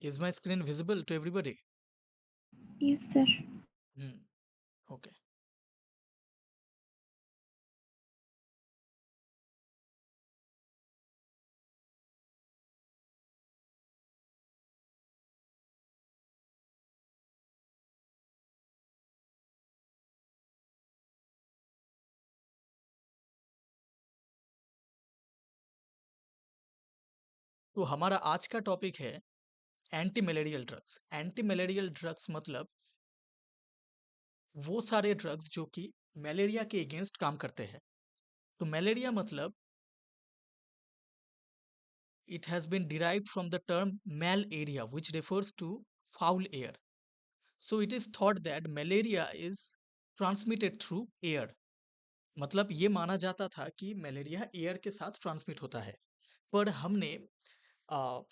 Is my screen visible to everybody? Yes, sir. Hmm. Okay. तो हमारा आज का टॉपिक है anti malarial drugs. Anti malarial drugs मतलब वो सारे ड्रग्स जो कि मलेरिया के अगेंस्ट काम करते हैं। तो मलेरिया मतलब it has been derived from the term malaria, which refers to foul air. So it is thought that malaria is transmitted through air. मतलब ये माना जाता था कि मलेरिया एयर के साथ ट्रांसमिट होता है। पर हमने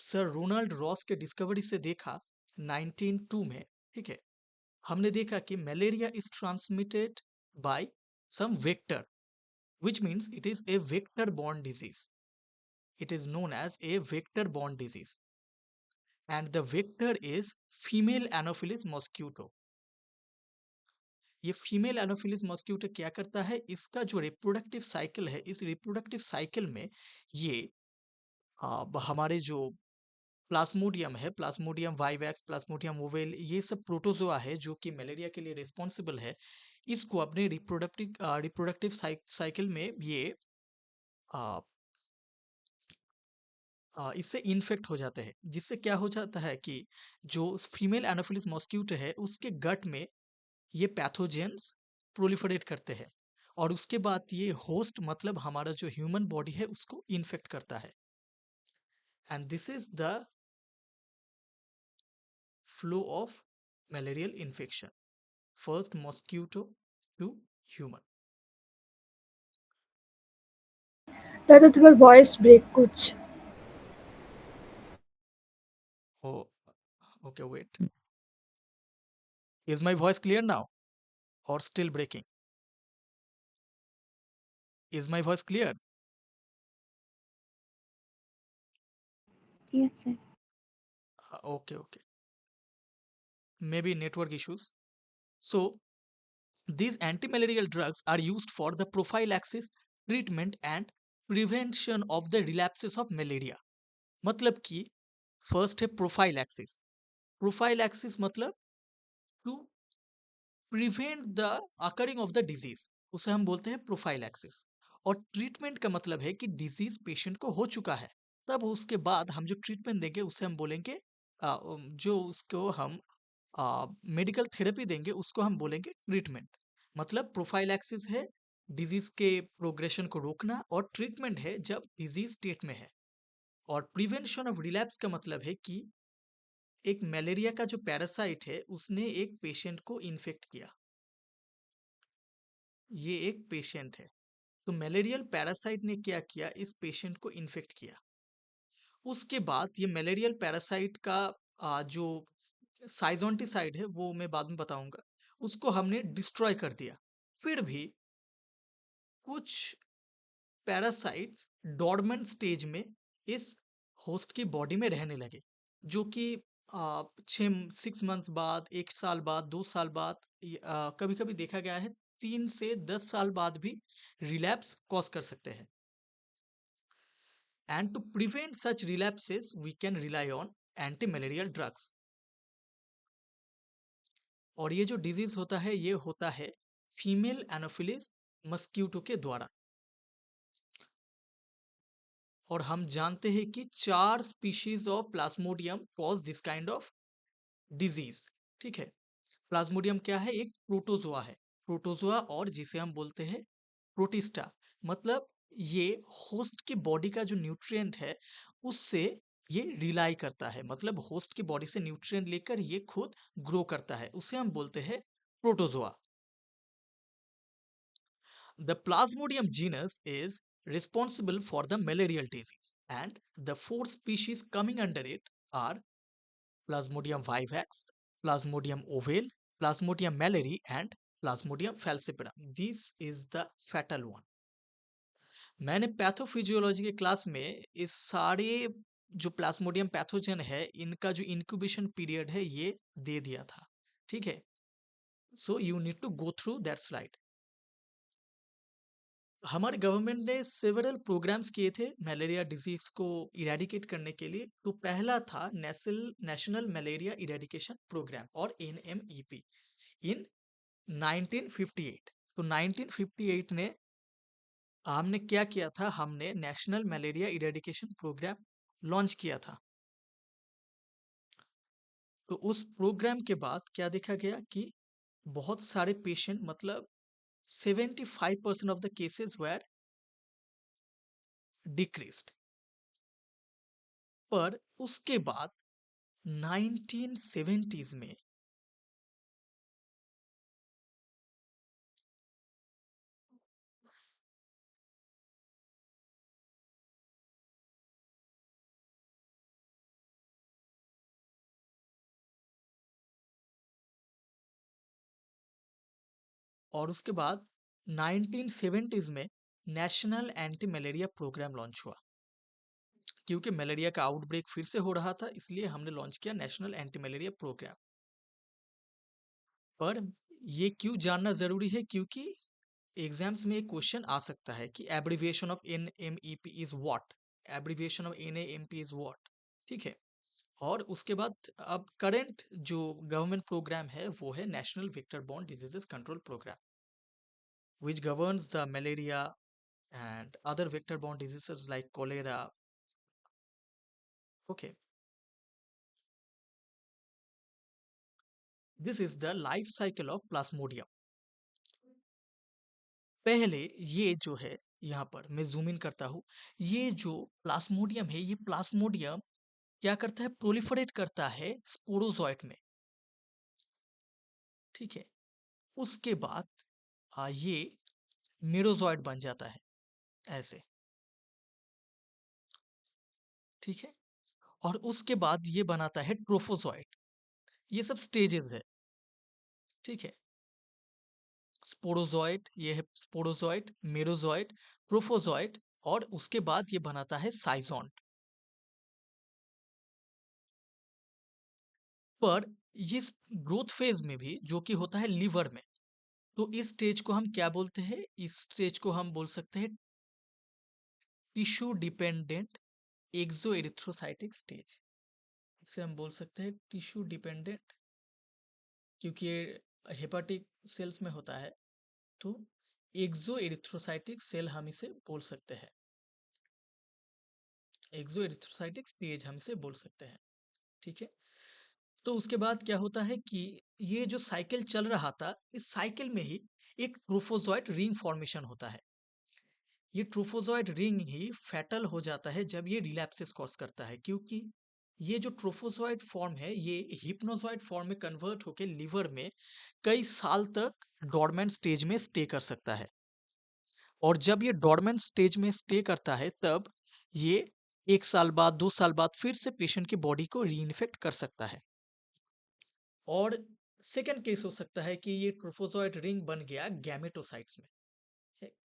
सर रोनाल्ड रॉस के डिस्कवरी से देखा 1902 में, ठीक है, हमने देखा कि malaria is transmitted by some vector, which means it is a vector borne disease. It is known as a vector borne disease, and the vector is female anopheles mosquito. ये फीमेल एनोफिलिस मॉस्क्यूटो क्या करता है, इसका जो reproductive cycle है, इस reproductive cycle में ये हमारे जो प्लाज्मोडियम है, प्लाज्मोडियम वाइवैक्स, प्लाज्मोडियम ओवेल, ये सब प्रोटोजोआ है जो कि मलेरिया के लिए रिस्पॉन्सिबल है। इसको अपने रिप्रोडक्टिव साइकिल में ये आ, इससे इन्फेक्ट हो जाते हैं, जिससे क्या हो जाता है कि जो फीमेल एनोफिलिस मॉस्क्यूटो है उसके गट में ये पैथोजेंस प्रोलिफरेट करते हैं, और उसके बाद ये होस्ट मतलब हमारा जो ह्यूमन बॉडी है उसको इन्फेक्ट करता है। And this is the flow of malarial infection, first mosquito to human. दादा तुम्हार वॉइस ब्रेक कुछ। Oh okay, wait, is my voice clear now or still breaking? Is my voice clear? Yes, sir. Okay okay, may be network issues. So these anti-malarial drugs are used for the prophylaxis, treatment and prevention of the relapses of malaria. मतलब कि first है prophylaxis. Prophylaxis मतलब to prevent the occurring of the disease, उसे हम बोलते हैं prophylaxis. और treatment का मतलब है कि डिजीज पेशेंट को हो चुका है, तब उसके बाद हम जो ट्रीटमेंट देंगे उसे हम बोलेंगे जो उसको हम मेडिकल थेरेपी देंगे उसको हम बोलेंगे ट्रीटमेंट। मतलब प्रोफाइलैक्सिस है डिजीज के प्रोग्रेशन को रोकना, और ट्रीटमेंट है जब डिजीज स्टेट में है। और प्रिवेंशन ऑफ रिलैप्स का मतलब है कि एक मलेरिया का जो पैरासाइट है उसने एक पेशेंट को इन्फेक्ट किया, ये एक पेशेंट है, तो मलेरियल पैरासाइट ने क्या किया, इस पेशेंट को इन्फेक्ट किया। उसके बाद ये मलेरियल पैरासाइट का जो साइजोंटिसाइड है वो मैं बाद में बताऊंगा, उसको हमने डिस्ट्रॉय कर दिया। फिर भी कुछ पैरासाइट्स डॉर्मेंट स्टेज में इस होस्ट की बॉडी में रहने लगे, जो कि 6 मंथ्स बाद, 1 साल बाद, 2 साल बाद, कभी कभी देखा गया है 3 से 10 साल बाद भी रिलैप्स कॉज कर सकते हैं। And to prevent such relapses we can rely on anti malarial drugs. और ये जो डिजीज होता है ये होता है फीमेल एनोफिलिस मस्क्यूटो के द्वारा। और हम जानते हैं कि 4 species of Plasmodium cause this kind of disease, ठीक है। प्लाज्मोडियम क्या है, एक प्रोटोजोआ है, प्रोटोजोआ, और जिसे हम बोलते हैं प्रोटिस्टा। मतलब ये होस्ट की बॉडी का जो न्यूट्रिएंट है उससे ये रिलाई करता है, मतलब होस्ट की बॉडी से न्यूट्रिएंट लेकर ये खुद ग्रो करता है, उसे हम बोलते हैं protozoa. The Plasmodium genus is responsible for the malarial disease, and the 4 species coming under it are Plasmodium vivax, Plasmodium ovale, Plasmodium malari, and Plasmodium falciparum. This is the fatal one. मैंने pathophysiology के class में इस सारे जो Plasmodium pathogen है, इनका जो incubation period है ये दे दिया था। ठीक है, so you need to go through that slide. हमारे गवर्नमेंट ने सेवरल प्रोग्राम्स किए थे मलेरिया डिजीज को इरेडिकेट करने के लिए। तो पहला था national national malaria eradication programme और एनएमईपी इन 1958। तो 1958 ने हमने क्या किया था, हमने national malaria eradication programme launch किया था। तो उस प्रोग्राम के बाद क्या देखा गया कि बहुत सारे पेशेंट, मतलब 75% of the cases were decreased. पर उसके बाद 1970s में और उसके बाद 1970s में national anti malaria programme launch हुआ। क्योंकि मलेरिया का आउटब्रेक फिर से हो रहा था, इसलिए हमने लॉन्च किया नेशनल एंटी मलेरिया प्रोग्राम। पर ये क्यों जानना जरूरी है, क्योंकि एग्जाम्स में एक क्वेश्चन आ सकता है कि abbreviation of एनएमईपी is what, abbreviation of NMP is what. ठीक है, और उसके बाद अब करंट जो गवर्नमेंट प्रोग्राम है वो है national vector borne diseases control programme, which governs the malaria and other vector-borne diseases like cholera. Okay, this is the life cycle of plasmodium. पहले ये जो है, यहाँ पर मैं जूम इन करता हूँ, ये जो प्लाज्मोडियम है, ये प्लाज्मोडियम क्या करता है, प्रोलिफरेट करता है स्पोरोजोइट में। ठीक है, उसके बाद ये मेरोजोइट बन जाता है ऐसे। ठीक है, और उसके बाद ये बनाता है ट्रोफोजोइट। ये सब स्टेजेस है। ठीक है, स्पोरोजोइट, ये है स्पोरोजोइट, मेरोजोइट, ट्रोफोजोइट, और उसके बाद ये बनाता है साइजोन्ट। पर इस ग्रोथ फेज में भी जो कि होता है लीवर में, तो इस स्टेज को हम क्या बोलते हैं, इस स्टेज को हम बोल सकते हैं टिश्यू डिपेंडेंट एक्सो एरिथ्रोसाइटिक स्टेज। इसे हम बोल सकते हैं टिश्यू डिपेंडेंट, क्योंकि ये हेपाटिक सेल्स में होता है। तो एक्सो एरिथ्रोसाइटिक सेल हम इसे बोल सकते हैं, एक्सो एरिथ्रोसाइटिक स्टेज हम इसे बोल सकते हैं। ठीक है, तो उसके बाद क्या होता है कि ये जो साइकिल चल रहा था, इस साइकिल में ही एक ट्रोफोजोइट रिंग फॉर्मेशन होता है। ये ट्रोफोजोइट रिंग ही फैटल हो जाता है जब ये रिलैप्सिस कॉज करता है, क्योंकि ये जो ट्रोफोजोइट फॉर्म है ये हिप्नोजोइट फॉर्म में कन्वर्ट होकर लिवर में कई साल तक डॉर्मेंट स्टेज में स्टे कर सकता है। और जब ये डॉर्मेंट स्टेज में स्टे करता है, तब ये 1 साल बाद, 2 साल बाद फिर से पेशेंट की बॉडी को रीइन्फेक्ट कर सकता है। और सेकेंड केस हो सकता है कि ये ट्रोफोजोइट रिंग बन गया गैमेटोसाइट्स में,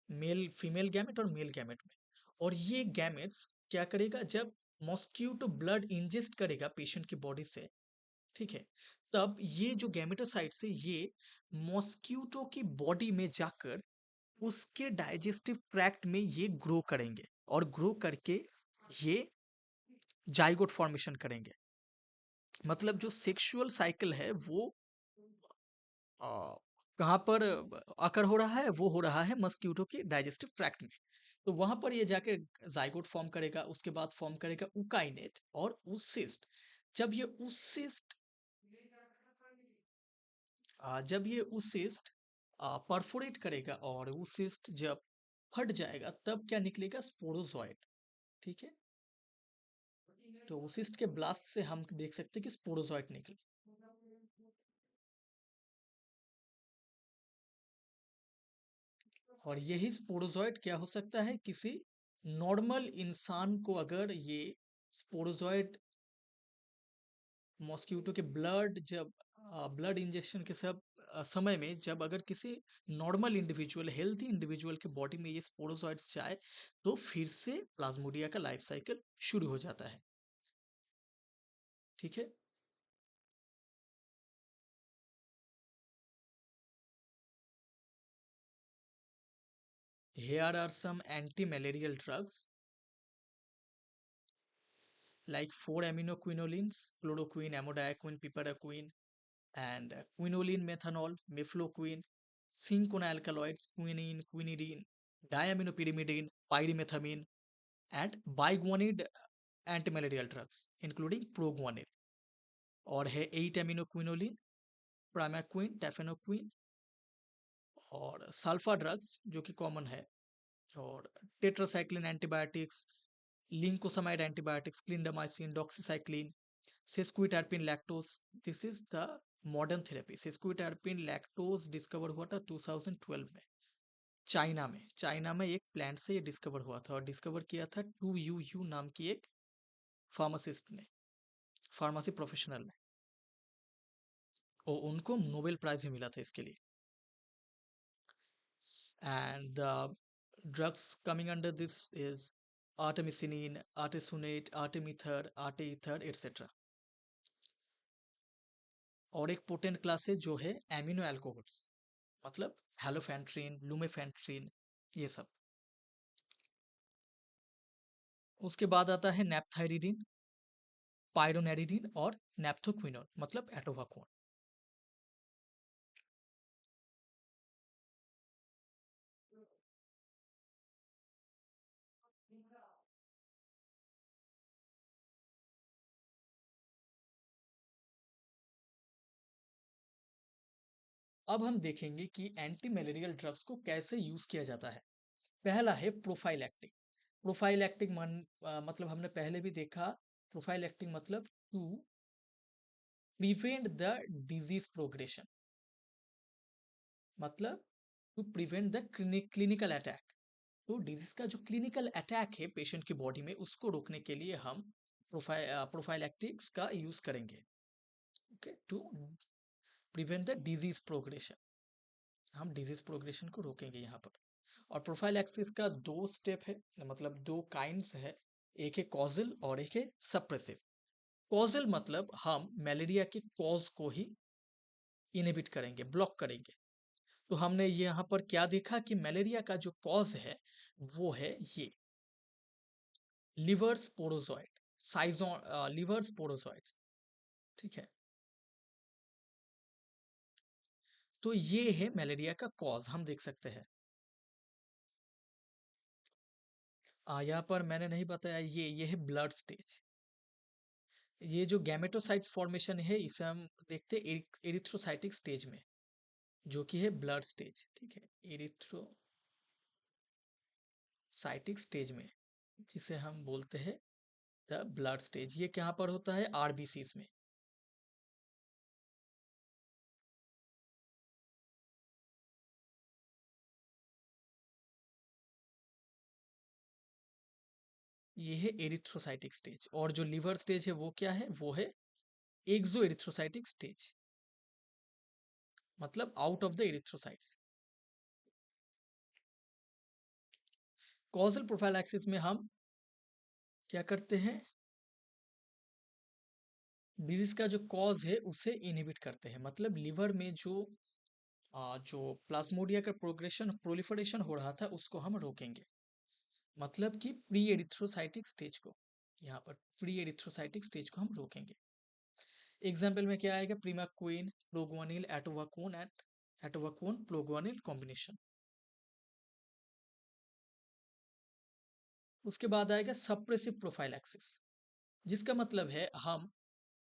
मेल फीमेल गैमेट और मेल गैमेट में। और ये गैमेट्स क्या करेगा, जब मॉस्क्यूटो ब्लड इंजेस्ट करेगा पेशेंट की बॉडी से, ठीक है, तब ये जो गैमेटोसाइट्स है ये मॉस्क्यूटो की बॉडी में जाकर उसके डाइजेस्टिव ट्रैक्ट में ये ग्रो करेंगे, और ग्रो करके ये जाइगोट फॉर्मेशन करेंगे। मतलब जो सेक्सुअल साइकिल है वो अ, कहाँ पर अकर हो रहा है, वो हो रहा है मस्क्यूटो के डाइजेस्टिव ट्रैक्ट में। तो वहां पर ये जाके जाइगोट फॉर्म करेगा, उसके बाद फॉर्म करेगा उकाइनेट और उसिस्ट। जब ये उसिस्ट जब ये उसिस्ट परफोरेट करेगा और उसिस्ट जब फट जाएगा, तब क्या निकलेगा, स्पोरोजोइट। ठीक है, तो उसिस्ट के ब्लास्ट से हम देख सकते हैं कि स्पोरोजोइट निकले। और यही स्पोरोजोइट क्या हो सकता है, किसी नॉर्मल इंसान को अगर ये स्पोरोजोइट मॉस्क्यूटो के ब्लड जब ब्लड इंजेक्शन के सब समय में जब अगर किसी नॉर्मल इंडिविजुअल, हेल्थी इंडिविजुअल के बॉडी में ये स्पोरोजोइट्स जाए, तो फिर से प्लाज्मोडिया का लाइफ साइकिल शुरू हो जाता है। ठीक है। Here are some anti-malarial drugs like 4-aminoquinolines, chloroquine, amodiaquine, piperacquine, and quinoline methanol, mefloquine, cinchona alkaloids, quinine, quinidine, diaminopyrimidine, pyrimethamine, and biguanide antimalarial drugs, including proguanil. और है 8-aminoquinoline, primaquine, tafenoquine और sulpha drugs जो कि common है, और tetracycline antibiotics, lincosamide antibiotics, clindamycin, doxycycline, sesquiterpene lactose. This is the modern therapy. Sesquiterpene lactose discover हुआ था 2012 में चाइना में। चाइना में एक प्लांट से ये डिस्कवर हुआ था, और डिस्कवर किया था 2UU नाम की एक फार्मासिस्ट ने, फार्मेसी प्रोफेशनल ने, और उनको नोबेल प्राइज भी मिला था इसके लिए। And the drugs coming under this is artemisinin, artesunate, artemether, arteether, etc. और एक पोटेंट क्लास है जो है एमिनो अल्कोहल्स, मतलब हेलोफेंट्रिन, लुमेफेंट्रिन, ये सब। उसके बाद आता है नेपथाइरिडीन, पायरोनेरिडीन और नेप्थोक्विनोन, मतलब एटोवाकोन। अब हम देखेंगे कि एंटी मलेरियल ड्रग्स को कैसे यूज किया जाता है। पहला है प्रोफाइलैक्टिक। प्रोफाइलैक्टिक मतलब हमने पहले भी देखा, प्रोफाइलैक्टिक मतलब to prevent the disease progression, मतलब to prevent the clinical attack. तो डिजीज का जो क्लिनिकल अटैक है पेशेंट की बॉडी में, उसको रोकने के लिए हम प्रोफाइलैक्टिक्स का यूज करेंगे। Okay, to prevent the disease progression, हम डिजीज प्रोग्रेशन को रोकेंगे यहाँ पर। और प्रोफाइलैक्सिस का दो स्टेप है, मतलब दो काइंड्स है, एक है कॉजल और एक है सप्रेसिव। कॉजल मतलब हम मलेरिया के कॉज को ही इनहिबिट करेंगे, ब्लॉक करेंगे। तो हमने यहाँ पर क्या देखा कि मलेरिया का जो कॉज है वो है ये लिवर स्पोरोजॉइट, लिवर स्पोरोजॉइट। ठीक है, तो ये है मलेरिया का कॉज, हम देख सकते हैं। यहाँ पर मैंने नहीं बताया, ये है ब्लड स्टेज। ये जो गैमेटोसाइट्स फॉर्मेशन है इसे हम देखते हैं एरिथ्रोसाइटिक स्टेज में, जो कि है ब्लड स्टेज। ठीक है, एरिथ्रोसाइटिक स्टेज में, जिसे हम बोलते हैं द ब्लड स्टेज। ये कहाँ पर होता है? आरबीसीज में। ये है एरिथ्रोसाइटिक स्टेज। और जो लिवर स्टेज है वो क्या है? वो है एक्सो एरिथ्रोसाइटिक स्टेज, मतलब out of the erythrocytes. Causal prophylaxis में हम क्या करते हैं? डिजीज का जो कॉज है उसे इनहिबिट करते हैं, मतलब लिवर में जो प्लाज्मोडिया का प्रोग्रेशन प्रोलिफरेशन हो रहा था उसको हम रोकेंगे, मतलब कि प्री एरिथ्रोसाइटिक स्टेज को, यहाँ पर प्री एरिथ्रोसाइटिक स्टेज को हम रोकेंगे। एग्जाम्पल में क्या आएगा? प्रीमाक्विन, प्रोगुआनिल, एटोवाकोन एंड एटोवाकोन प्रोगुआनिल कॉम्बिनेशन। उसके बाद आएगा सप्रेसिव प्रोफाइलैक्सिस, जिसका मतलब है हम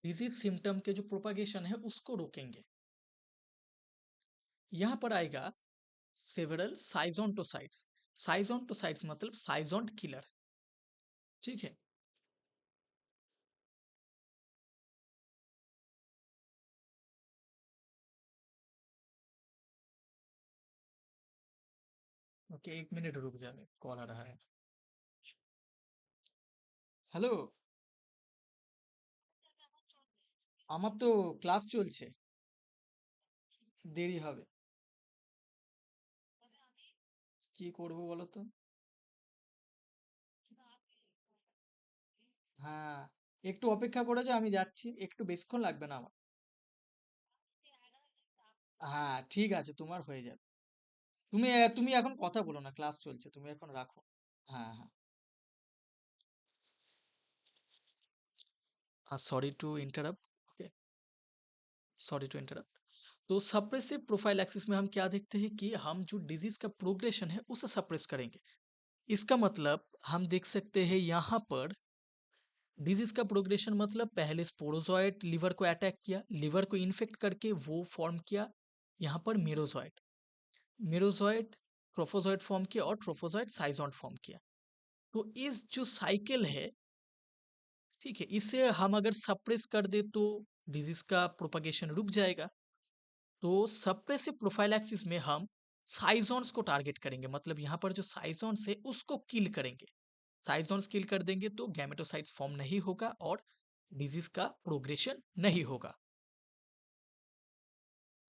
डिजीज सिम्टम के जो प्रोपागेशन है उसको रोकेंगे। यहाँ पर आएगा सेवरल साइजोंटोसाइट्स। साइजोंटोसाइट्स मतलब साइजोंट किलर। ठीक है, ओके, एक मिनट रुक जा, कॉल आ रहा है। হ্যালো, আমার তো ক্লাস চলছে, দেরি হবে। কি করবো বলো তো? হ্যাঁ, একটু অপেক্ষা করে যাও, আমি যাচ্ছি, একটু বেশিক্ষণ লাগবে না আমার। হ্যাঁ ঠিক আছে, তোমার হয়ে যাবে। তুমি এখন কথা বলো না, ক্লাস চলছে, তুমি এখন রাখো। হ্যাঁ হ্যাঁ। Sorry to interrupt. Okay, sorry to interrupt. तो सप्रेसिव प्रोफाइल एक्सिस में हम क्या देखते हैं कि हम जो डिजीज का प्रोग्रेशन है उसे सप्रेस करेंगे। इसका मतलब हम देख सकते हैं यहाँ पर डिजीज का प्रोग्रेशन मतलब पहले स्पोरोजॉइट लिवर को अटैक किया, लिवर को इन्फेक्ट करके वो फॉर्म किया यहाँ पर मेरोजॉइट, मेरोजॉइट ट्रोफोजॉइट फॉर्म किया और ट्रोफोजॉइट साइजॉन्ट फॉर्म किया। तो इस जो साइकिल है, ठीक है, इसे हम अगर सप्रेस कर दे तो डिजीज का प्रोपगेशन रुक जाएगा। तो सप्रेसिव प्रोफाइलैक्सिस में हम साइजॉन्स को टारगेट करेंगे, मतलब यहाँ पर जो साइजॉन्स है उसको किल करेंगे। साइजॉन्स किल कर देंगे तो गैमेटोसाइट्स फॉर्म नहीं होगा और डिजीज का प्रोग्रेशन नहीं होगा।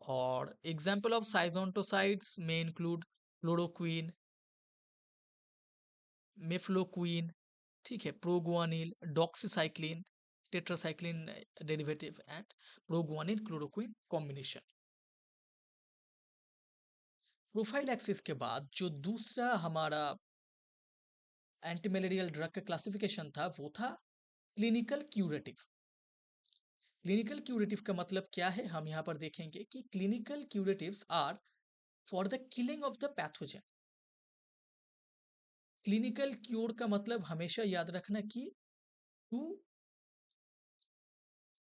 और एग्जाम्पल ऑफ साइजोंटोसाइट्स में इंक्लूड क्लोरोक्वीन, मेफ्लोक्वीन, ठीक है, proguanil, doxycycline, tetracycline derivative and proguanil chloroquine combination. Prophylaxis के बाद जो दूसरा हमारा एंटी मलेरियल ड्रग का क्लासिफिकेशन था वो था क्लिनिकल क्यूरेटिव। क्लिनिकल क्यूरेटिव का मतलब क्या है, हम यहाँ पर देखेंगे कि clinical curatives are for the killing of the pathogen. Clinical cure का मतलब हमेशा याद रखना कि to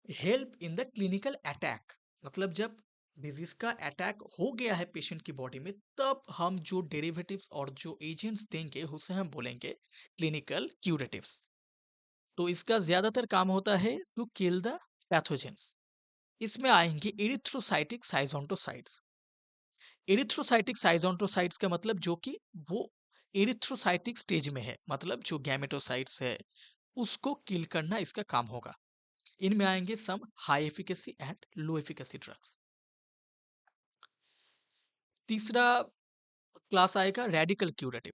help in the clinical attack, मतलब जब डिजीज का अटैक हो गया है पेशेंट की बॉडी में तब हम जो डेरिवेटिव्स और जो एजेंट्स देंगे उसे हम बोलेंगे क्लिनिकल क्यूरेटिव्स। तो इसका ज्यादातर काम होता है टू किल द पैथोजेंस। इसमें आएंगे एरिथ्रोसाइटिक साइजोंटोसाइट्स। एरिथ्रोसाइटिक साइजोंटोसाइट्स का मतलब जो कि वो एरिथ्रोसाइटिक स्टेज में है, मतलब जो गैमेटोसाइट्स है उसको किल करना इसका काम होगा। इनमें आएंगे some high efficacy and low efficacy drugs. तीसरा क्लास आएगा रेडिकल क्यूरेटिव।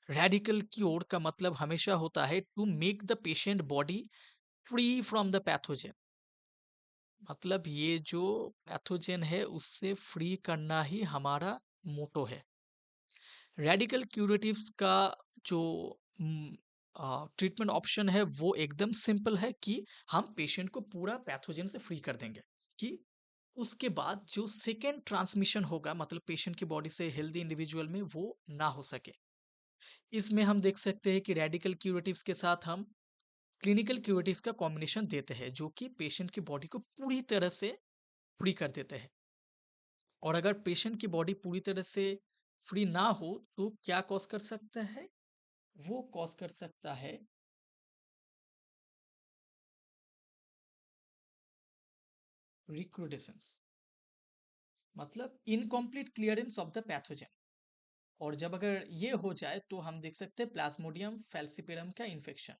रेडिकल क्योर का मतलब हमेशा होता है to make the patient body free from the pathogen, मतलब ये जो पैथोजन है उससे फ्री करना ही हमारा मोटो है। रेडिकल क्यूरेटिव्स का जो ट्रीटमेंट ऑप्शन है वो एकदम सिंपल है कि हम पेशेंट को पूरा पैथोजन से फ्री कर देंगे कि उसके बाद जो सेकेंड ट्रांसमिशन होगा मतलब पेशेंट की बॉडी से हेल्दी इंडिविजुअल में वो ना हो सके। इसमें हम देख सकते हैं कि रेडिकल क्यूरेटिव्स के साथ हम क्लिनिकल क्यूरेटिव्स का कॉम्बिनेशन देते हैं जो कि पेशेंट की बॉडी को पूरी तरह से फ्री कर देते हैं। और अगर पेशेंट की बॉडी पूरी तरह से फ्री ना हो तो क्या कॉज कर सकता है, वो कॉज कर सकता है रिक्रूडेसेंस, मतलब incomplete clearance of the pathogen. और जब अगर ये हो जाए तो हम देख सकते हैं प्लाज्मोडियम फैल्सिपेरम का infection,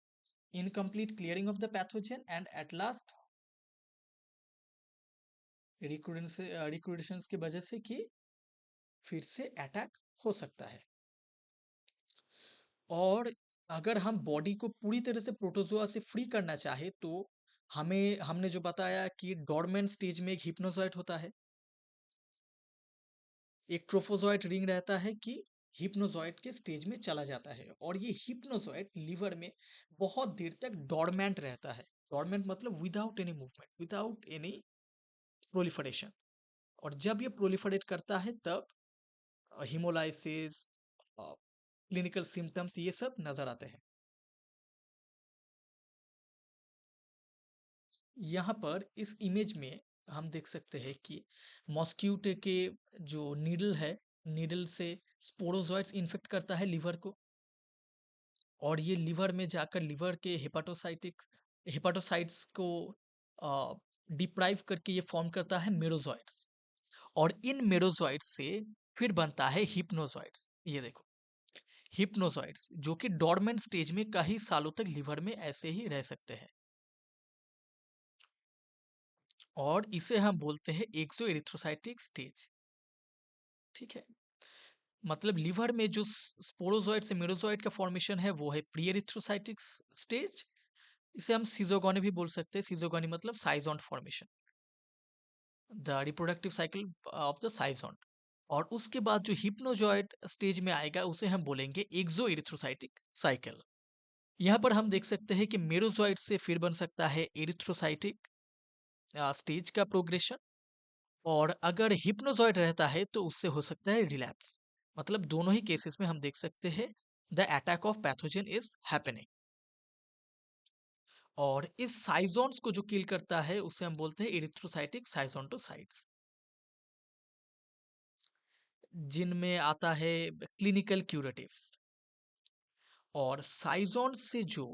incomplete clearing of the pathogen and at last recrudescences की वजह से कि फिर से अटैक हो सकता है। और अगर हम बॉडी को पूरी तरह से प्रोटोजोआ से फ्री करना चाहे तो हमने जो बताया कि डोर्मेंट स्टेज में एक हिप्नोजॉइट होता है, एक ट्रोफोजॉइट रिंग रहता है कि हिप्नोजॉइट के स्टेज में चला जाता है और ये हिप्नोजॉइट लिवर में बहुत देर तक डोर्मेंट रहता है। डोर्मेंट मतलब without any movement, without any proliferation. और जब ये प्रोलिफरेट करता है तब हिमोलाइसिस, क्लिनिकल सिम्टम्स ये सब नजर आते हैं। यहाँ पर इस इमेज में हम देख सकते हैं कि मॉस्क्यूटो के जो नीडल है, नीडल से स्पोरोजोइट्स इन्फेक्ट करता है लिवर को और ये लिवर में जाकर लिवर के हेपाटोसाइट्स को डिप्राइव करके ये फॉर्म करता है मेरोजोइट्स और इन मेरोजोइट्स से फिर बनता है हिप्नोजोइट्स। ये देखो हिप्नोजोइट्स जो कि डोर्मेंट स्टेज में कई सालों तक लिवर में ऐसे ही रह सकते हैं और इसे हम बोलते हैं एक्सो एरिथ्रोसाइटिक स्टेज। ठीक है, मतलब लिवर में जो स्पोरोजोइट से मेरोजोइट का फॉर्मेशन है वो है प्री एरिथ्रोसाइटिक स्टेज इसे हम सिजोगोनी भी बोल सकते हैं। सिजोगोनी मतलब साइजोन formation, the reproductive cycle of the साइजोन। और उसके बाद जो हिप्नोजॉइट स्टेज में आएगा उसे हम बोलेंगे एक्सो एरिथ्रोसाइटिक साइकिल। यहाँ पर हम देख सकते हैं कि मेरोजॉइट से फिर बन सकता है एरिथ्रोसाइटिक स्टेज का प्रोग्रेशन। और अगर हिप्नोजॉइट रहता है तो उससे हो सकता है रिलैप्स। मतलब दोनों ही केसेस में हम देख सकते हैं the attack of pathogen is happening. और इस साइजोन्स को जो किल करता है उसे हम बोलते हैं एरिथ्रोसाइटिक साइजोन्टोसाइट्स, जिनमें आता है क्लिनिकल क्यूरेटिव्स। और साइजोन से जो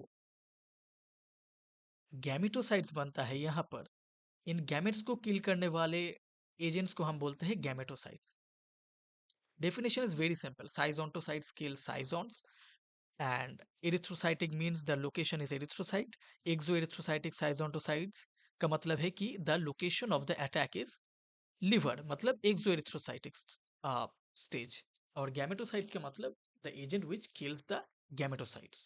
गैमेटोसाइट्स बनता है यहाँ पर, इन गैमेट्स को किल करने वाले एजेंट्स को हम बोलते हैं gametocytes. Definition is very simple. Seizontosites kill seizones, and erythrocytic means the location is erythrocyte. Exoerythrocytic seizontosides का मतलब है कि the location of the attack is liver, मतलब exoerythrocytic stage. और gametocytes का मतलब the agent which kills the gametocytes.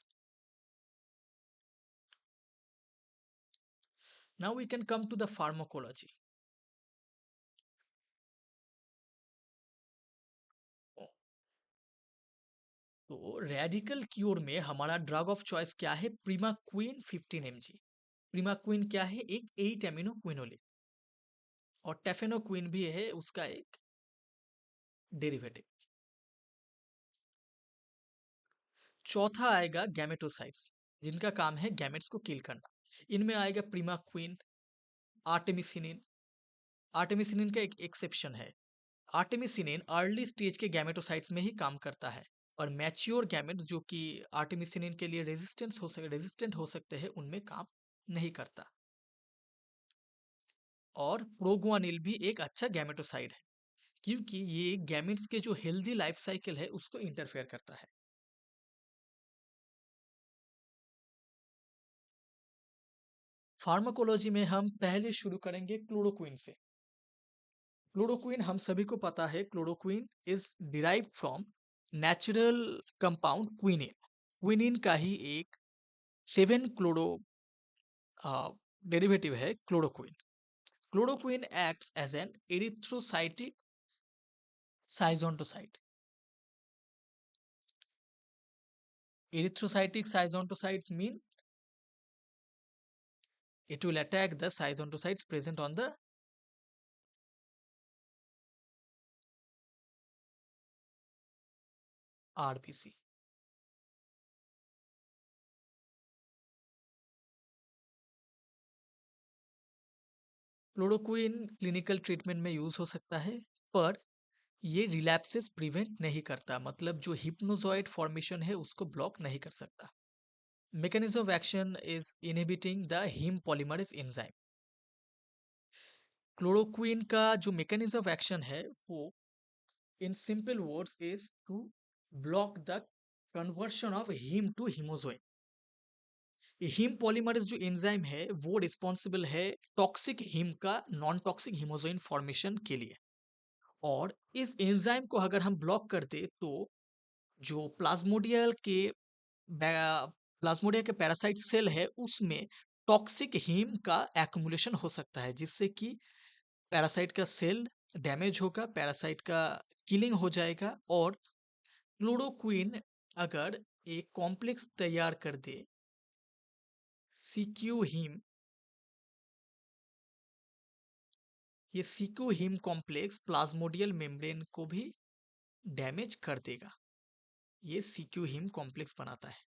Now we can come to the pharmacology. तो radical cure में हमारा ड्रग ऑफ चॉइस क्या है? प्रीमाक्विन 15 mg। प्रीमाक्विन क्या है? एक 8 एमिनो क्विनोलिन। और टेफेनोक्विन भी है उसका एक डेरिवेटिव। चौथा आएगा गैमेटोसाइट्स, जिनका काम है गैमेट्स को किल करना। इनमें आएगा प्रीमाक्विन, आर्टेमिसिनिन। आर्टेमिसिनिन का एक एक्सेप्शन है। आर्टेमिसिनिन अर्ली स्टेज के गैमेटोसाइट्स में ही काम करता है, और मैच्योर गैमेट्स जो कि आर्टेमिसिनिन के लिए रेजिस्टेंट हो सकते हैं उनमें काम नहीं करता। और प्रोग्वानिल भी एक अच्छा गैमेटोसाइड है, क्योंकि ये गैमेट्स के जो हेल्दी लाइफ साइकिल है उसको इंटरफेयर करता है। फार्माकोलॉजी में हम पहले शुरू करेंगे क्लोरोक्विन से। क्लोरोक्विन हम सभी को पता है, chloroquine is derived from natural compound quinine. Quinine का ही एक 7 क्लोरो डेरिवेटिव है chloroquine. Chloroquine acts as an erythrocytic schizontocide. Erythrocytic seizontosites mean it will attack the seizontosites present on the RBC. Chloroquine clinical treatment में use हो सकता है, पर ये रिलैप्सेस प्रिवेंट नहीं करता, मतलब जो हिप्नोजॉइड फॉर्मेशन है उसको ब्लॉक नहीं कर सकता। Mechanism of action is inhibiting the haem polymerase enzyme. Chloroquine का जो मैकेनिज्म ऑफ एक्शन है वो in simple words is to block the conversion of haem to haemozoin. Haem polymerase जो एंजाइम है वो रिस्पॉन्सिबल है टॉक्सिक हिम का non toxic haemozoin formation के लिए। और इस एंजाइम को अगर हम ब्लॉक कर दे तो जो प्लाज्मोडिया के पैरासाइट सेल है उसमें टॉक्सिक हीम का एक्युमुलेशन हो सकता है, जिससे कि पैरासाइट का सेल डैमेज होगा, पैरासाइट का किलिंग हो जाएगा। और क्लोरोक्विन अगर एक कॉम्प्लेक्स तैयार कर दे, सीक्यू हीम, ये सीक्यू हीम कॉम्प्लेक्स प्लाज्मोडियल मेम्ब्रेन को भी डैमेज कर देगा। ये सीक्यू हीम कॉम्प्लेक्स बनाता है।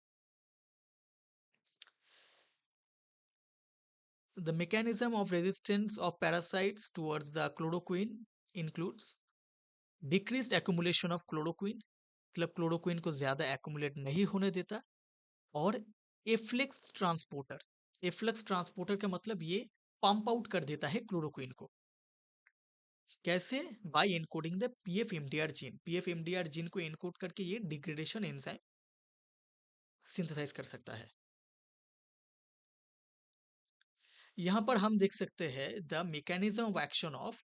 The mechanism of resistance of parasites towards the chloroquine includes decreased accumulation of chloroquine, मतलब क्लोरोक्विन को ज्यादा एक्यूमुलेट नहीं होने देता। और एफ्लेक्स ट्रांसपोर्टर, एफ्लक्स ट्रांसपोर्टर का मतलब ये पंप आउट कर देता है क्लोरोक्विन को। कैसे? By encoding the PfMDR gene. PfMDR gene को एनकोड करके ये डिग्रेडेशन एंजाइम सिंथेसाइज कर सकता है। यहाँ पर हम देख सकते हैं the mechanism of action of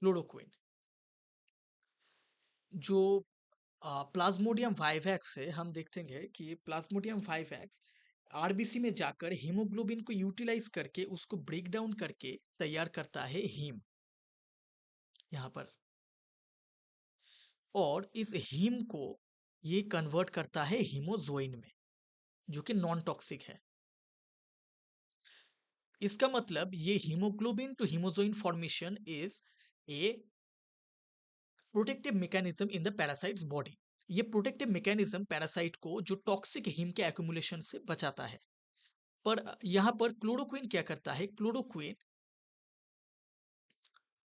chloroquine. जो प्लाज्मोडियम वाइवैक्स है, हम देखते हैं कि प्लाज्मोडियम वाइवैक्स आरबीसी में जाकर हीमोग्लोबिन को यूटिलाइज करके उसको ब्रेक डाउन करके तैयार करता है हीम यहाँ पर। और इस हीम को ये कन्वर्ट करता है हीमोजोइन में, जो कि नॉन टॉक्सिक है। इसका मतलब ये haemoglobin to haemozoin formation is a protective mechanism in the parasite's body. ये प्रोटेक्टिव मैकेनिज्म पैरासाइट को जो टॉक्सिक हीम के एक्यूमुलेशन से बचाता है। पर यहाँ पर क्लोरोक्विन क्या करता है, क्लोरोक्विन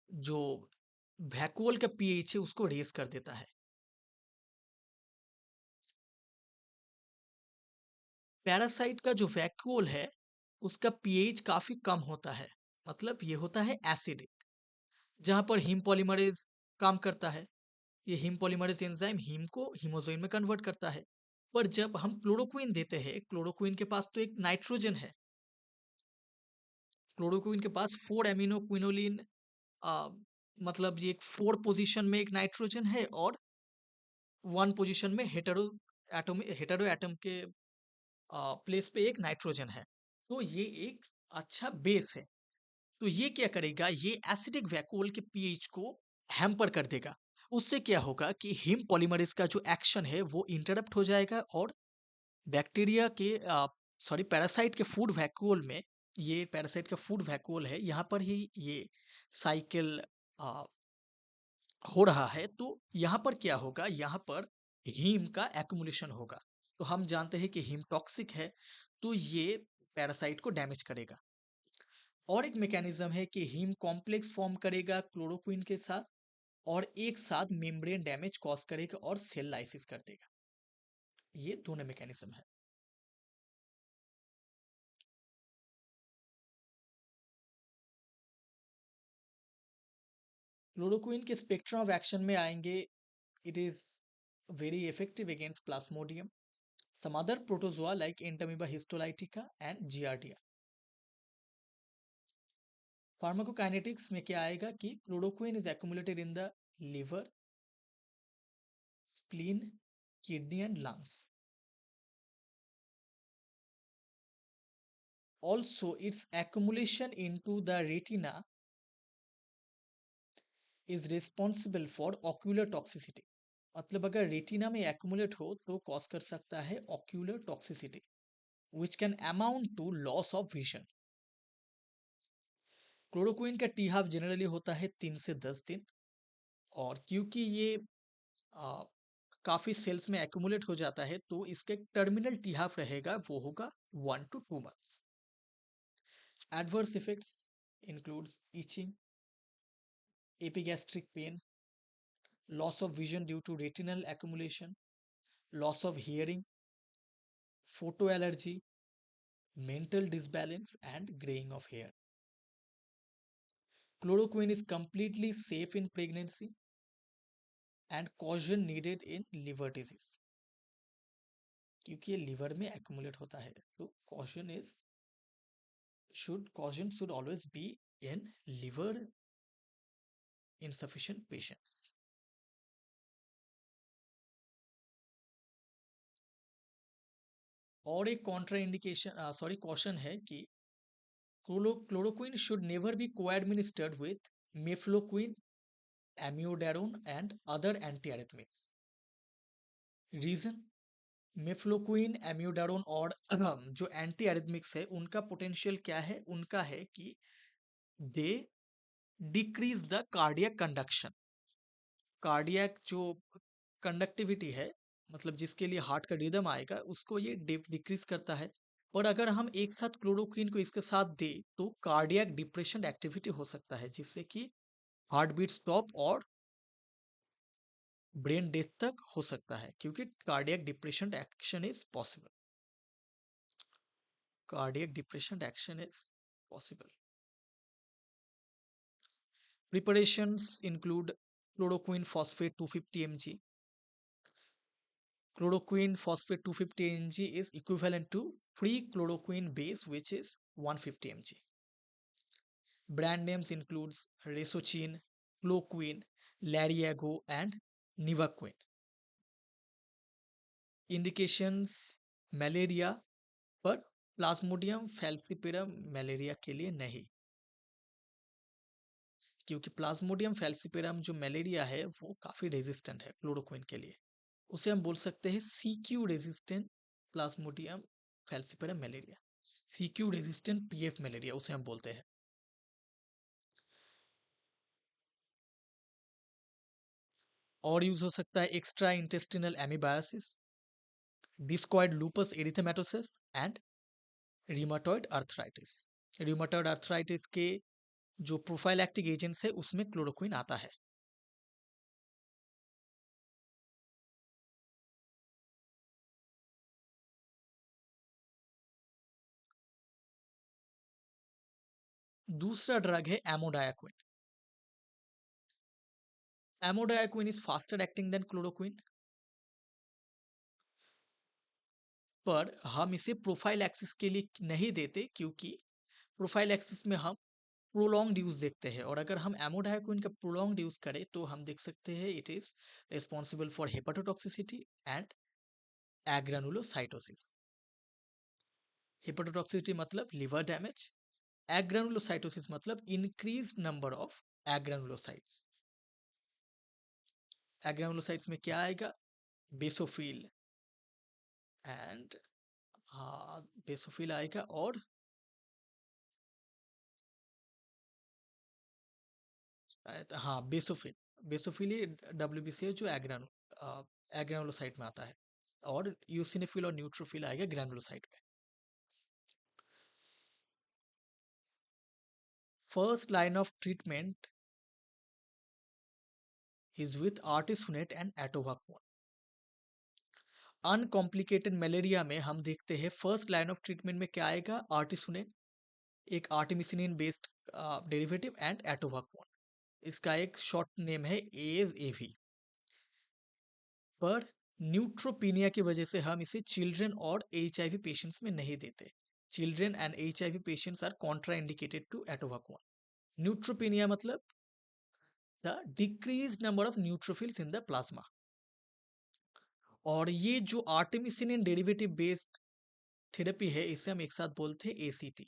जो वैक्यूअल का पीएच है उसको रेज कर देता है। पैरासाइट का जो वैक्यूअल है उसका पीएच काफी कम होता है, मतलब ये होता है एसिडिक, जहां पर हीम पॉलीमरेज काम करता है। ये हीम पॉलीमरेज एंजाइम हीम को हीमोजोइन में कन्वर्ट करता है। पर जब हम क्लोरोक्विन देते हैं, क्लोरोक्विन के पास तो एक नाइट्रोजन है, क्लोरोक्विन के पास 4 अमीनो क्विनोलिन, मतलब ये एक 4 पोजीशन में एक नाइट्रोजन है और 1 पोजीशन में हेटेरो एटम के प्लेस पे एक नाइट्रोजन है। तो ये एक अच्छा बेस है। तो ये क्या करेगा, ये एसिडिक वैक्यूल के पीएच को हैम्पर कर देगा। उससे क्या होगा कि हिम पॉलीमरेज का जो एक्शन है वो इंटरप्ट हो जाएगा और बैक्टीरिया के सॉरी पैरासाइट के फूड वैक्यूल में, ये पैरासाइट का फूड वैक्यूल है, यहाँ पर ही ये साइकिल हो रहा है। तो यहाँ पर क्या होगा, यहाँ पर हीम का एक्युमुलेशन होगा। तो हम जानते हैं कि हीम टॉक्सिक है, तो ये पैरासाइट को डैमेज करेगा। और एक मैकेनिज्म है कि हीम कॉम्प्लेक्स फॉर्म करेगा क्लोरोक्विन के साथ और एक साथ मेम्ब्रेन डैमेज कॉज करेगा और सेल लाइसिस कर देगा। ये दोनों मैकेनिज्म है। क्लोरोक्विन के स्पेक्ट्रम ऑफ एक्शन में आएंगे, it is very effective against Plasmodium, some other protozoa like Entamoeba histolytica and Giardia. Pharmacokinetics में क्या आएगा कि chloroquine is accumulated in the liver, spleen, kidney and lungs. Also, its accumulation into the retina is responsible for ocular toxicity. मतलब अगर retina में accumulate हो तो cause कर सकता है ocular toxicity, which can amount to loss of vision. Chloroquine का T half generally होता है 3 से 10 दिन, और क्योंकि ये आ, काफी सेल्स में एक्यूमुलेट हो जाता है तो इसका एक टर्मिनल टी हाफ रहेगा, वो होगा 1 to 2 months. Adverse effects includes itching, epigastric pain, loss of vision due to retinal accumulation, loss of hearing, photoallergy, mental disbalance, and graying of hair. Chloroquine is completely safe in pregnancy and caution needed in liver disease. क्योंकि ये liver में accumulate होता है तो caution should always be in liver insufficient patients. और एक Contra indication caution है कि chloroquine should never be co-administered with mefloquine, amiodarone and other antiarrhythmics. Reason, mefloquine, amiodarone और जो एंटी एरिथमिक्स है उनका पोटेंशियल क्या है, उनका है कि they decrease the cardiac conduction. Cardiac जो कंडक्टिविटी है, मतलब जिसके लिए हार्ट का रिदम आएगा, उसको ये डिक्रीज करता है। और अगर हम एक साथ क्लोरोक्विन को इसके साथ दे तो कार्डियक डिप्रेशन एक्टिविटी हो सकता है, जिससे कि हार्ट बीट स्टॉप और ब्रेन डेथ तक हो सकता है, क्योंकि cardiac depression action is possible. Cardiac depression action is possible. Preparations include chloroquine phosphate 250 mg. Chloroquine phosphate 250 mg is equivalent to free chloroquine base, which is 150 mg. Brand names includes Resochine, Cloquine, Lariago, and Nivaquine. Indications: malaria, पर Plasmodium falciparum malaria के लिए नहीं, क्योंकि Plasmodium falciparum जो malaria है वो काफी resistant है क्लोरोक्विन के लिए। उसे हम बोल सकते हैं CQ resistant plasmodium falciparum malaria, CQ resistant PF malaria उसे हम बोलते हैं। और यूज हो सकता है extra intestinal amoebiasis, discoid lupus erythematosus and rheumatoid arthritis. Rheumatoid arthritis के जो प्रोफाइलैक्टिक एजेंट्स है उसमें क्लोरोक्विन आता है। दूसरा ड्रग है amodiaquine. Amodiaquine is faster acting than chloroquine, पर हम इसे प्रोफाइल एक्सिस के लिए नहीं देते, क्योंकि प्रोफाइल एक्सिस में हम प्रोलॉन्ग यूज देखते हैं, और अगर हम एमोडायाक्विन का प्रोलॉन्ग यूज करें तो हम देख सकते हैं it is responsible for hepatotoxicity and agranulocytosis. Hepatotoxicity मतलब लिवर डैमेज, एग्रानुलोसाइटोसिस मतलब increase number of agranulocytes. Agranulocytes में क्या आएगा? बेसोफिल एंड, हाँ बेसोफिल आएगा, और हाँ बेसोफिल। बेसोफिल ही WBC है जो एग्रानुलोसाइट में आता है, और यूसिनोफिल और न्यूट्रोफिल आएगा ग्रैनुलोसाइट में। First line of treatment is with artesunate and atovaquone. Uncomplicated malaria में हम देखते हैं फर्स्ट लाइन ऑफ ट्रीटमेंट में क्या आएगा? आर्टिसोनेट, एक आर्टिमिसिनिन बेस्ड डेरिवेटिव, एंड एटोवाक्वन। इसका एक शॉर्ट नेम है AZAV। पर न्यूट्रोपीनिया की वजह से हम इसे चिल्ड्रन और HIV पेशेंट्स में नहीं देते। Children and HIV patients are contraindicated to atovaquone. Neutropenia मतलब the decrease number of neutrophils in the plasma. और ये जो आर्टेमिसिनिन डेरिवेटिव बेस्ड थेरेपी है इसे हम एक साथ बोलते हैं ACT,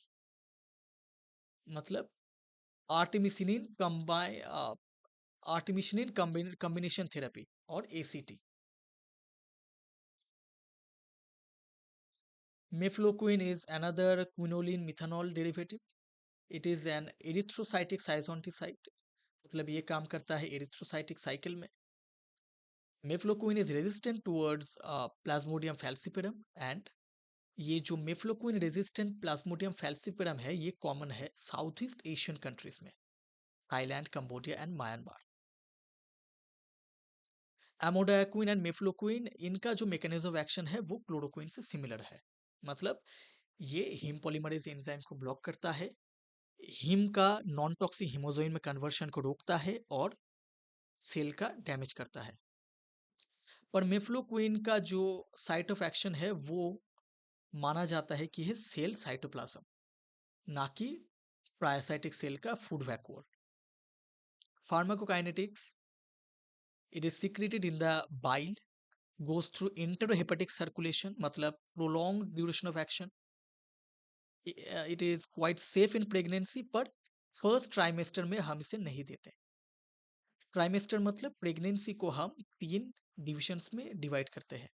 मतलब आर्टेमिसिनिन कॉम्बिनेशन थेरेपी, और ACT। Mefloquine is another quinoline methanol derivative. It is an erythrocytic sysonticide, मतलब ये काम करता है erythrocytic cycle में। Mefloquine is resistant towards Plasmodium falciparum, and ये जो मेफ्लोक्विन रेजिस्टेंट प्लाज्मोडियम फैल्सिपेरम है ये कॉमन है साउथ ईस्ट एशियन कंट्रीज में, Thailand, Cambodia and Myanmar. Amodiaquine and mefloquine, इनका जो मैकेनिज्म ऑफ एक्शन है वो क्लोरोक्विन से सिमिलर है, मतलब ये हिम पॉलीमरेज एंजाइम को ब्लॉक करता है, हिम का नॉन टॉक्सिक हिमोजोइन में कन्वर्शन को रोकता है, और सेल का डैमेज करता है। पर मेफ्लोक्विन का जो साइट ऑफ एक्शन है वो माना जाता है कि है सेल साइटोप्लाज्म, ना कि parasitic सेल का food vacuole. Pharmacokinetics, it is secreted in the bile, goes through enterohepatic circulation, मतलब prolonged duration of action. It is quite safe in pregnancy, पर फर्स्ट ट्राइमेस्टर में हम इसे नहीं देते। ट्राइमेस्टर मतलब प्रेगनेंसी को हम 3 डिविजन्स में डिवाइड करते हैं।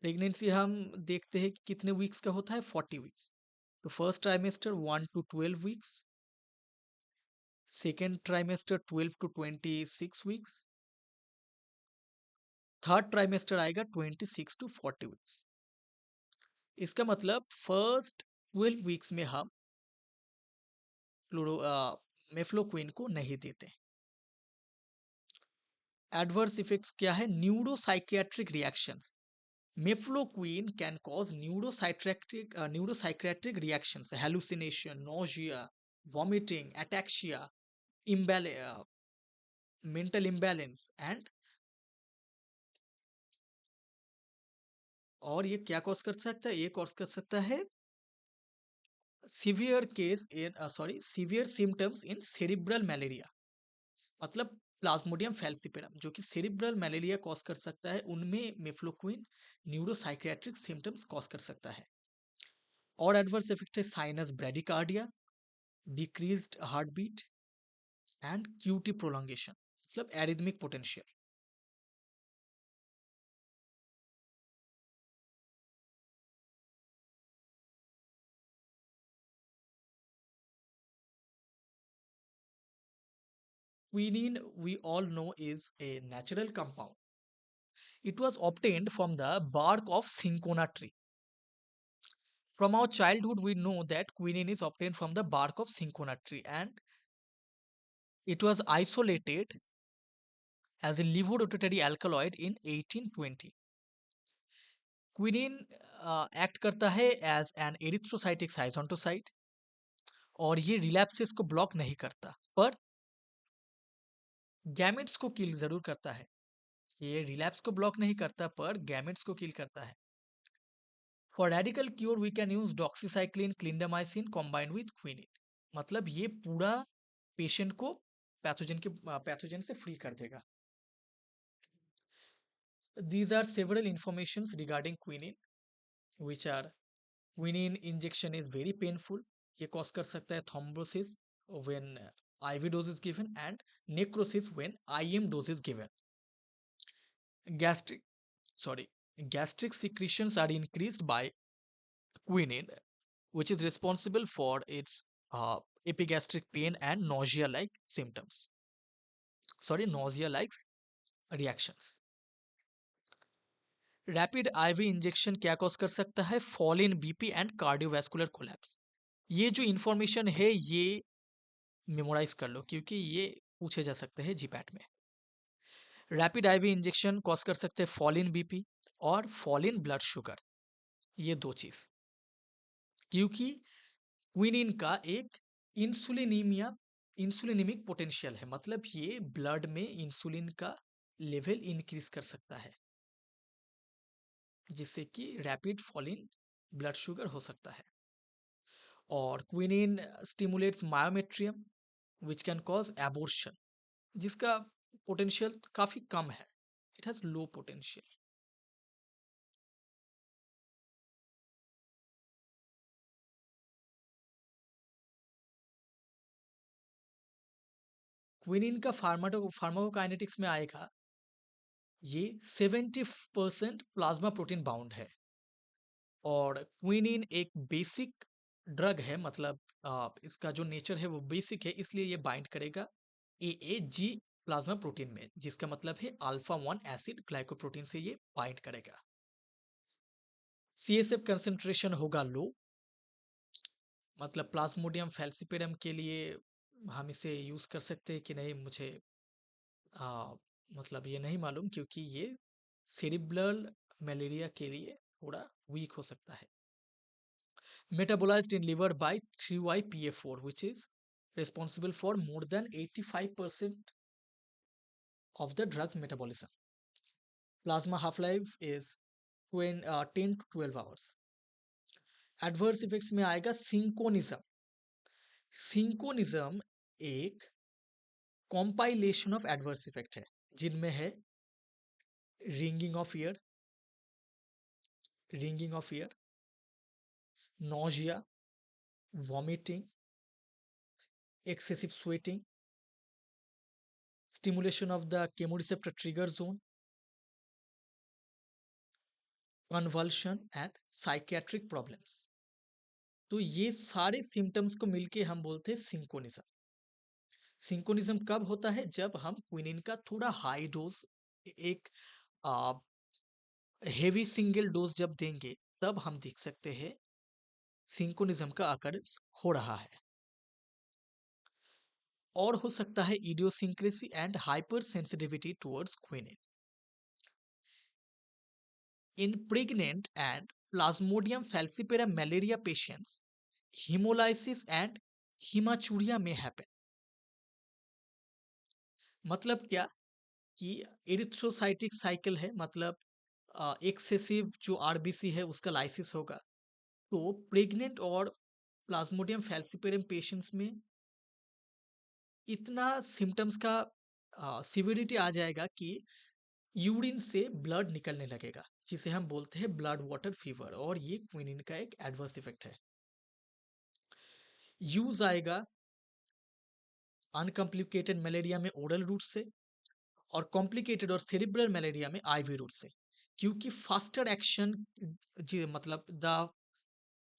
प्रेगनेंसी हम देखते हैं कि कितने वीक्स का होता है? 40 वीक्स। तो first trimester 1 to 12 weeks, second trimester 12 to 26 weeks, third trimester आएगा 26 to 40 वीक्स। इसका मतलब फर्स्ट 12 वीक्स में हम मेफ्लोक्विन को नहीं देते। एडवर्स इफेक्ट्स क्या है? Neuropsychiatric reactions. Mefloquine can cause neuropsychiatric reactions, hallucination, nausea, vomiting, ataxia, mental imbalance and, और ये क्या कॉज कर सकता है? ये कॉज कर सकता है सीवियर सिम्टम्स इन सेरिब्रल मलेरिया, मतलब प्लाज्मोडियम फैल्सिपेरम जो कि सेरिब्रल मलेरिया कॉज कर सकता है, उनमें मेफ्लोक्विन न्यूरोसाइकियाट्रिक सिम्टम्स कॉज कर सकता है। और एडवर्स इफेक्ट है sinus bradycardia, decreased heart beat and QT prolongation, मतलब arrhythmic potential. Quinine, we all know, is a natural compound. It was obtained from the bark of cinchona tree. From our childhood, we know that quinine is obtained from the bark of cinchona tree, and it was isolated as a levorotatory alkaloid in 1820. Quinine act करता है as an erythrocytic साइटोसाइट और ये relapses को block नहीं करता, पर gametes को किल जरूर करता है। ये रिलैप्स को ब्लॉक नहीं करता, पर गैमेट्स को किल करता है। For radical cure we can use doxycycline clindamycin combined with quinine. मतलब ये पूरा पेशेंट को पैथोजन से फ्री कर देगा। These are several informations regarding quinine, which are quinine injection is very painful. ये cause कर सकता है thrombosis when IV dose is given and necrosis when IM dose is given. Gastric, sorry, gastric secretions are increased by quinine, which is responsible for its epigastric pain and nausea-like symptoms. Sorry, nausea-like reactions. Rapid IV injection क्या cause कर सकता है? Fall in BP and cardiovascular collapse. ये जो information है ये memorise कर लो, क्योंकि ये पूछे जा सकते हैं जीपैट में। रैपिड आईवी इंजेक्शन कॉज कर सकते हैं फॉल इन बीपी और फॉल इन ब्लड शुगर, ये दो चीज, क्योंकि क्विनिन का एक इंसुलिनिमिक पोटेंशियल है, मतलब ये ब्लड में इंसुलिन का लेवल इंक्रीज कर सकता है, जिससे कि rapid fall in blood sugar हो सकता है। और quinine stimulates myometrium which can cause abortion, जिसका पोटेंशियल काफी कम है, it has low potential. Quinine का फार्माकोकाइनेटिक्स में आएगा, ये 70% प्लाज्मा प्रोटीन बाउंड है और क्विनिन एक बेसिक ड्रग है, मतलब इसका जो नेचर है वो बेसिक है, इसलिए ये बाइंड करेगा AAG प्लाज्मा प्रोटीन में, जिसका मतलब है अल्फा 1 एसिड ग्लाइकोप्रोटीन से ये बाइंड करेगा। CSF कंसेंट्रेशन होगा लो, मतलब प्लाज्मोडियम फैल्सिपेरम के लिए हम इसे यूज कर सकते हैं कि नहीं, मुझे मतलब ये नहीं मालूम, क्योंकि ये सेरिब्रल मलेरिया के लिए थोड़ा वीक हो सकता है। Metabolized in liver by 3YPA4, which is responsible for more than 85% of the drug's metabolism. Plasma half-life is 10 to 12 hours. Adverse effects में आएगा सिंकोनिज्म। सिंकोनिज्म एक कॉम्पाइलेशन ऑफ एडवर्स इफेक्ट है, जिनमें है ringing of year, nausea, vomiting, excessive sweating, stimulation of the chemoreceptor trigger zone, convulsion and psychiatric problems। तो ये सारे symptoms को मिलके हम बोलते हैं सिंकोनिज्म। सिंकोनिज्म कब होता है? जब हम क्विनिन का थोड़ा हाई डोज, एक हेवी सिंगल डोज जब देंगे, तब हम देख सकते हैं सिंकोनिज्म का अकरेंस हो रहा है। और हो सकता है idiosyncrasy and hyper sensitivity towards quinine. In pregnant and Plasmodium falciparum malaria patients, hemolysis and hematuria may happen। मतलब क्या कि एरिथ्रोसाइटिक साइकिल है, मतलब एक्सेसिव जो आरबीसी है उसका लाइसिस होगा। तो प्रेग्नेंट और प्लाज्मोडियम फैल्सिपेरम पेशेंट्स में इतना सिम्टम्स का सिविरिटी आ जाएगा कि यूरिन से ब्लड निकलने लगेगा, जिसे हम बोलते हैं ब्लड वाटर फीवर, और ये क्विनिन का एक एडवर्स इफेक्ट है। यूज आएगा अनकॉम्प्लिकेटेड मलेरिया में ओरल रूट से, और कॉम्प्लिकेटेड और सेरिब्रल मलेरिया में आईवी रूट से, क्योंकि फास्टर एक्शन, जी मतलब the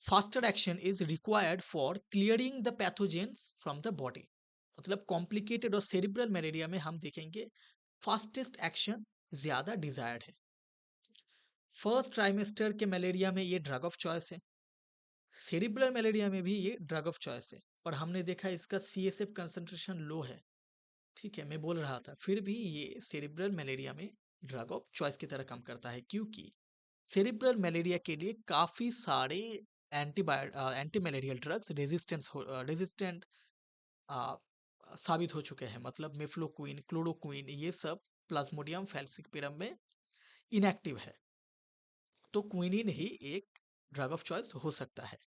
faster action is required for clearing the pathogens from the body. मतलब कॉम्प्लिकेटेड और सेरिब्रल मलेरिया में हम देखेंगे फास्टेस्ट एक्शन ज्यादा डिजायर्ड है। फर्स्ट ट्राइमेस्टर के मलेरिया में ये ड्रग ऑफ चॉइस है, सेरिब्रल मलेरिया में भी ये ड्रग ऑफ चॉइस है, पर हमने देखा इसका सीएसएफ कंसंट्रेशन लो है। ठीक है, मैं बोल रहा था फिर भी ये सेरिब्रल मलेरिया में ड्रग ऑफ चॉइस की तरह काम करता है, क्योंकि सेरिब्रल मलेरिया के लिए काफी सारे एंटी मलेरियल ड्रग्स रेजिस्टेंट साबित हो चुके हैं। मतलब मेफ्लोक्विन, क्लोरोक्विन, ये सब प्लाज्मोडियम फैल्सिपिरम में इनएक्टिव है, तो क्विनिन ही एक ड्रग ऑफ चॉइस हो सकता है।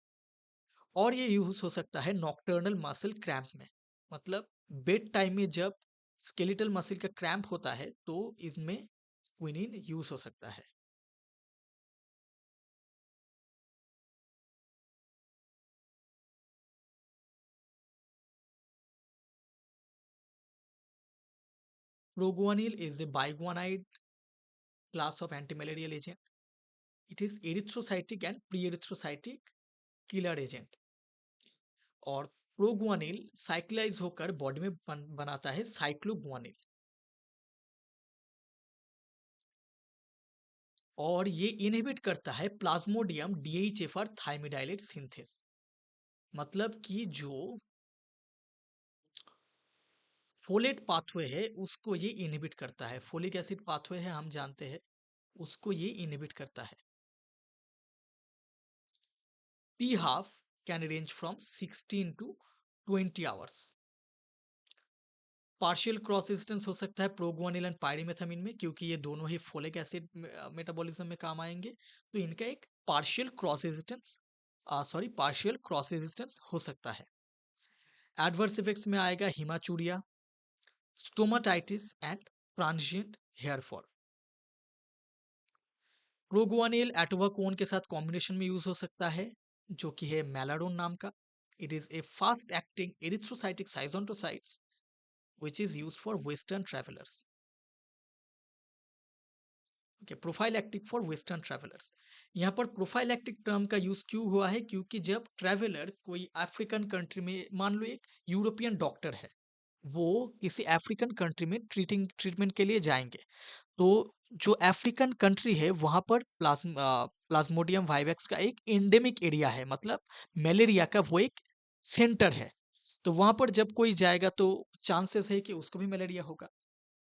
और ये यूज हो सकता है नॉकटर्नल मसल क्रैम्प में। मतलब बेड टाइम में जब स्केलेटल मसल का क्रैम्प होता है तो इसमें क्विनिन यूज हो सकता है। Proguanil is a biguanide class of antimalarial agent. It is erythrocytic and pre-erythrocytic killer agent. और प्रोगुआनिल साइक्लाइज होकर बॉडी में बनाता है साइक्लोगुआनिल, और ये इनहिबिट करता है प्लाज्मोडियम डीएचएफआर थाइमिडाइलेट सिंथेस। मतलब कि जो फोलेट पाथवे है उसको ये इनहिबिट करता है। फोलिक एसिड पाथवे है, हम जानते हैं, उसको ये इनहिबिट करता है। T half can range from 16 to 20 hours. Partial cross resistance हो सकता है प्रोगुआनिल एंड पायरिमेथामिन में, क्योंकि ये दोनों ही फोलिक एसिड मेटाबॉलिज्म में काम आएंगे, तो इनका एक पार्शियल क्रॉस रेजिस्टेंस हो सकता है। एडवर्स इफेक्ट्स में आएगा haematuria, stomatitis and transient hair fall. Proguanil atovaquone के साथ कॉम्बिनेशन में यूज हो सकता है, जो कि है मेलाडोन नाम का। It is a fast acting erythrocytic schizontocides which is used for western travelers. Okay, prophylactic for western travellers. यहाँ पर प्रोफाइलैक्टिक टर्म का यूज क्यों हुआ है, क्योंकि जब ट्रैवलर कोई अफ्रीकन कंट्री में, मान लो एक यूरोपियन डॉक्टर है, वो किसी अफ्रीकन कंट्री में ट्रीटमेंट के लिए जाएंगे, तो जो अफ्रीकन कंट्री है वहां पर प्लाज्मोडियम वाइवेक्स का एक एंडेमिक एरिया है, मतलब मलेरिया का वो एक सेंटर है। तो वहां पर जब कोई जाएगा तो चांसेस है कि उसको भी मलेरिया होगा,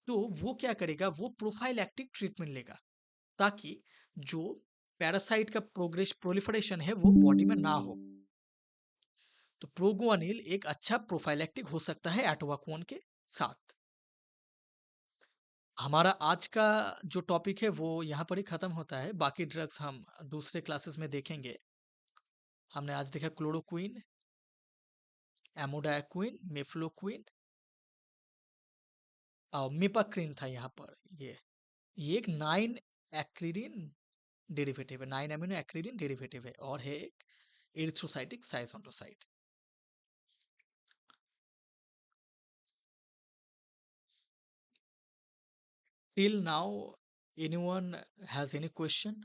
तो वो क्या करेगा, वो प्रोफाइलैक्टिक ट्रीटमेंट लेगा, ताकि जो पैरासाइट का प्रोग्रेस प्रोलिफरेशन है वो बॉडी में ना हो। तो प्रोगुआनिल एक अच्छा प्रोफाइलैक्टिक हो सकता है एटोवाकोन के साथ। हमारा आज का जो टॉपिक है वो यहाँ पर ही खत्म होता है, बाकी ड्रग्स हम दूसरे क्लासेस में देखेंगे। हमने आज देखा क्लोरोक्विन, एमोडायाक्विन, मेफ्लोक्विन और मिपाक्रिन था यहाँ पर। ये एक 9 एक्रिडिन डेरिवेटिव है, 9 अमीनो एक्रिडिन डेरिवेटिव है, और है एक erythrocytic साइजोंटोसाइट। Till now, anyone has any question?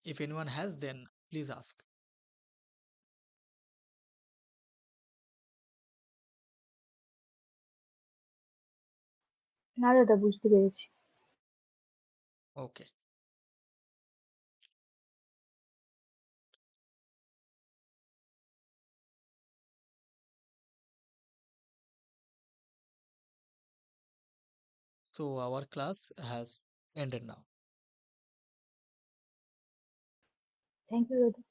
If anyone has, then please ask. না দাদা, বুঝতে পেরেছি। Okay. So our class has ended now. Thank you দাদা।